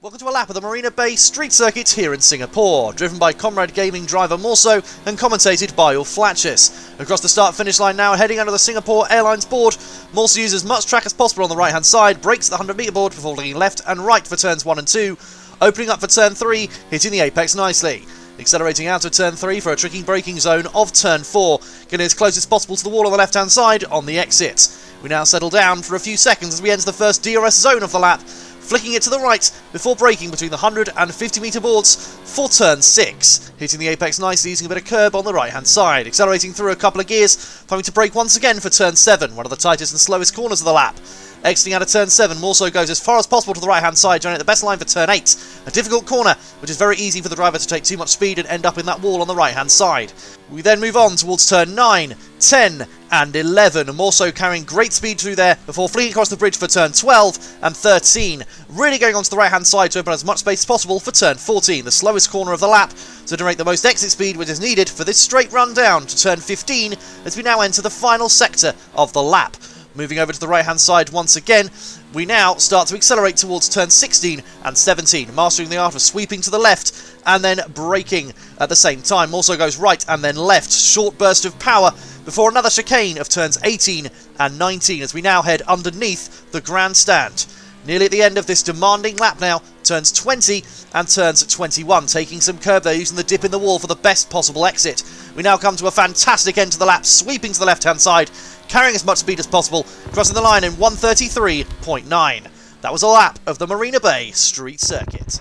Welcome to a lap of the Marina Bay street circuit here in Singapore, driven by Comrade Gaming driver Moorso and commentated by Allflattious. Across the start-finish line now, heading under the Singapore Airlines board, Moorso uses as much track as possible on the right-hand side, brakes at the 100-metre board before looking left and right for turns 1 and 2, opening up for turn 3, hitting the apex nicely. Accelerating out of turn 3 for a tricky braking zone of turn 4, getting as close as possible to the wall on the left-hand side on the exit. We now settle down for a few seconds as we enter the first DRS zone of the lap, flicking it to the right before braking between the 100 and 50-metre boards for turn 6, hitting the apex nicely using a bit of curb on the right-hand side, accelerating through a couple of gears, having to brake once again for turn 7, one of the tightest and slowest corners of the lap. Exiting out of turn 7, Moorso goes as far as possible to the right-hand side, joining at the best line for turn 8, a difficult corner, which is very easy for the driver to take too much speed and end up in that wall on the right-hand side. We then move on towards turn 9, 10 and 11, and Moorso carrying great speed through there before fleeing across the bridge for turn 12 and 13, really going onto the right-hand side to open as much space as possible for turn 14, the slowest corner of the lap, to generate the most exit speed which is needed for this straight run down to turn 15 as we now enter the final sector of the lap. Moving over to the right-hand side once again, we now start to accelerate towards turn 16 and 17, mastering the art of sweeping to the left and then braking at the same time. Also goes right and then left, short burst of power before another chicane of turns 18 and 19 as we now head underneath the grandstand. Nearly at the end of this demanding lap now, turns 20 and turns 21, taking some curb there, using the dip in the wall for the best possible exit. We now come to a fantastic end to the lap, sweeping to the left-hand side, carrying as much speed as possible, crossing the line in 1:33.9. That was a lap of the Marina Bay Street Circuit.